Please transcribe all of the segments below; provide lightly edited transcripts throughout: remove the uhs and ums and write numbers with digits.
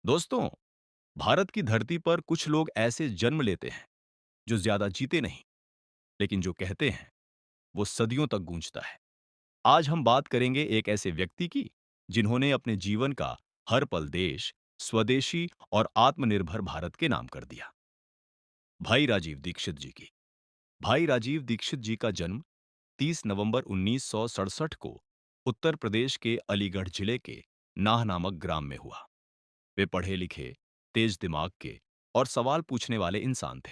दोस्तों, भारत की धरती पर कुछ लोग ऐसे जन्म लेते हैं जो ज्यादा जीते नहीं, लेकिन जो कहते हैं वो सदियों तक गूंजता है। आज हम बात करेंगे एक ऐसे व्यक्ति की जिन्होंने अपने जीवन का हर पल देश, स्वदेशी और आत्मनिर्भर भारत के नाम कर दिया। भाई राजीव दीक्षित जी की। भाई राजीव दीक्षित जी का जन्म 30 नवंबर 1967 को उत्तर प्रदेश के अलीगढ़ जिले के नाह नामक ग्राम में हुआ। वे पढ़े लिखे, तेज दिमाग के और सवाल पूछने वाले इंसान थे।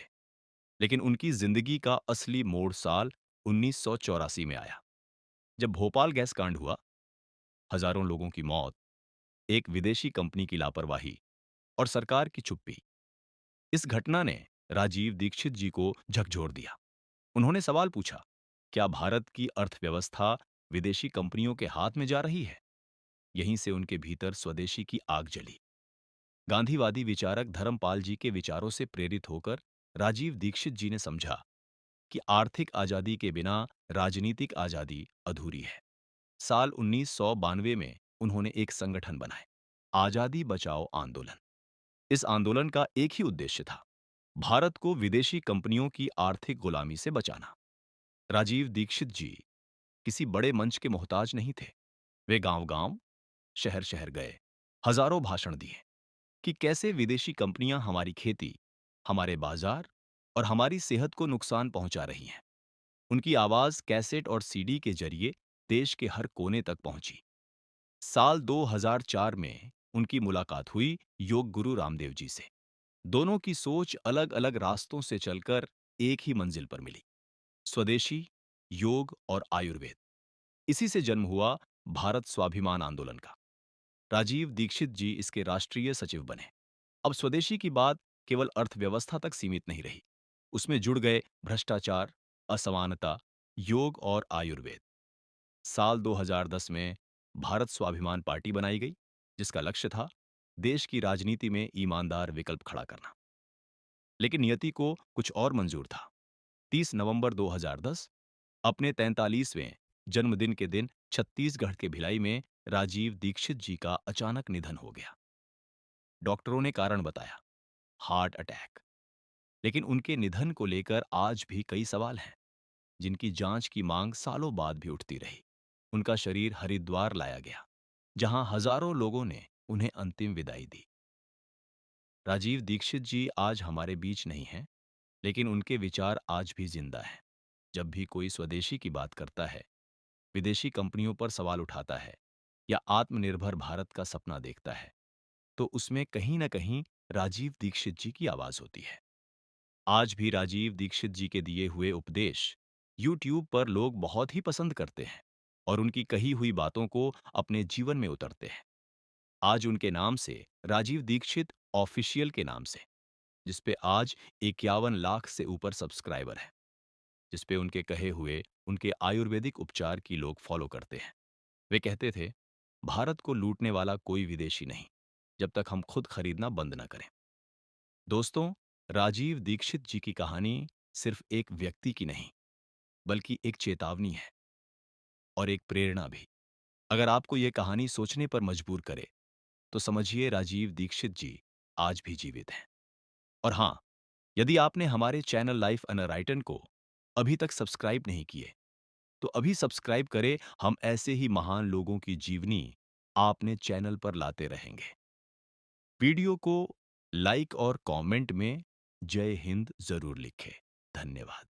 लेकिन उनकी जिंदगी का असली मोड़ साल 1984 में आया, जब भोपाल गैस कांड हुआ। हजारों लोगों की मौत, एक विदेशी कंपनी की लापरवाही और सरकार की चुप्पी। इस घटना ने राजीव दीक्षित जी को झकझोर दिया। उन्होंने सवाल पूछा, क्या भारत की अर्थव्यवस्था विदेशी कंपनियों के हाथ में जा रही है? यहीं से उनके भीतर स्वदेशी की आग जली। गांधीवादी विचारक धर्मपाल जी के विचारों से प्रेरित होकर राजीव दीक्षित जी ने समझा कि आर्थिक आजादी के बिना राजनीतिक आजादी अधूरी है। साल 1992 में उन्होंने एक संगठन बनाए, आजादी बचाओ आंदोलन। इस आंदोलन का एक ही उद्देश्य था, भारत को विदेशी कंपनियों की आर्थिक गुलामी से बचाना। राजीव दीक्षित जी किसी बड़े मंच के मोहताज नहीं थे। वे गांव-गांव, शहर-शहर गए, हजारों भाषण दिए कि कैसे विदेशी कंपनियां हमारी खेती, हमारे बाजार और हमारी सेहत को नुकसान पहुंचा रही हैं। उनकी आवाज कैसेट और सीडी के जरिए देश के हर कोने तक पहुंची। साल 2004 में उनकी मुलाकात हुई योग गुरु रामदेव जी से। दोनों की सोच अलग-अलग रास्तों से चलकर एक ही मंजिल पर मिली, स्वदेशी, योग और आयुर्वेद। इसी से जन्म हुआ भारत स्वाभिमान आंदोलन का। राजीव दीक्षित जी इसके राष्ट्रीय सचिव बने। अब स्वदेशी की बात केवल अर्थव्यवस्था तक सीमित नहीं रही, उसमें जुड़ गए भ्रष्टाचार, असमानता, योग और आयुर्वेद। साल 2010 में भारत स्वाभिमान पार्टी बनाई गई, जिसका लक्ष्य था देश की राजनीति में ईमानदार विकल्प खड़ा करना। लेकिन नियति को कुछ और मंजूर था। 30 नवंबर 2010 अपने 43वें जन्मदिन के दिन छत्तीसगढ़ के भिलाई में राजीव दीक्षित जी का अचानक निधन हो गया। डॉक्टरों ने कारण बताया, हार्ट अटैक। लेकिन उनके निधन को लेकर आज भी कई सवाल हैं, जिनकी जांच की मांग सालों बाद भी उठती रही। उनका शरीर हरिद्वार लाया गया, जहां हजारों लोगों ने उन्हें अंतिम विदाई दी। राजीव दीक्षित जी आज हमारे बीच नहीं हैं, लेकिन उनके विचार आज भी जिंदा हैं। जब भी कोई स्वदेशी की बात करता है, विदेशी कंपनियों पर सवाल उठाता है या आत्मनिर्भर भारत का सपना देखता है, तो उसमें कहीं न कहीं राजीव दीक्षित जी की आवाज होती है। आज भी राजीव दीक्षित जी के दिए हुए उपदेश यूट्यूब पर लोग बहुत ही पसंद करते हैं और उनकी कही हुई बातों को अपने जीवन में उतरते हैं। आज उनके नाम से राजीव दीक्षित ऑफिशियल के नाम से, जिसपे आज 51 लाख से ऊपर सब्सक्राइबर हैं, जिसपे उनके कहे हुए उनके आयुर्वेदिक उपचार की लोग फॉलो करते हैं। वे कहते थे, भारत को लूटने वाला कोई विदेशी नहीं, जब तक हम खुद खरीदना बंद न करें। दोस्तों, राजीव दीक्षित जी की कहानी सिर्फ एक व्यक्ति की नहीं, बल्कि एक चेतावनी है और एक प्रेरणा भी। अगर आपको यह कहानी सोचने पर मजबूर करे, तो समझिए राजीव दीक्षित जी आज भी जीवित हैं। और हाँ, यदि आपने हमारे चैनल लाइफ अनराइटन को अभी तक सब्सक्राइब नहीं किए, तो अभी सब्सक्राइब करें। हम ऐसे ही महान लोगों की जीवनी आपने चैनल पर लाते रहेंगे। वीडियो को लाइक और कमेंट में जय हिंद जरूर लिखें। धन्यवाद।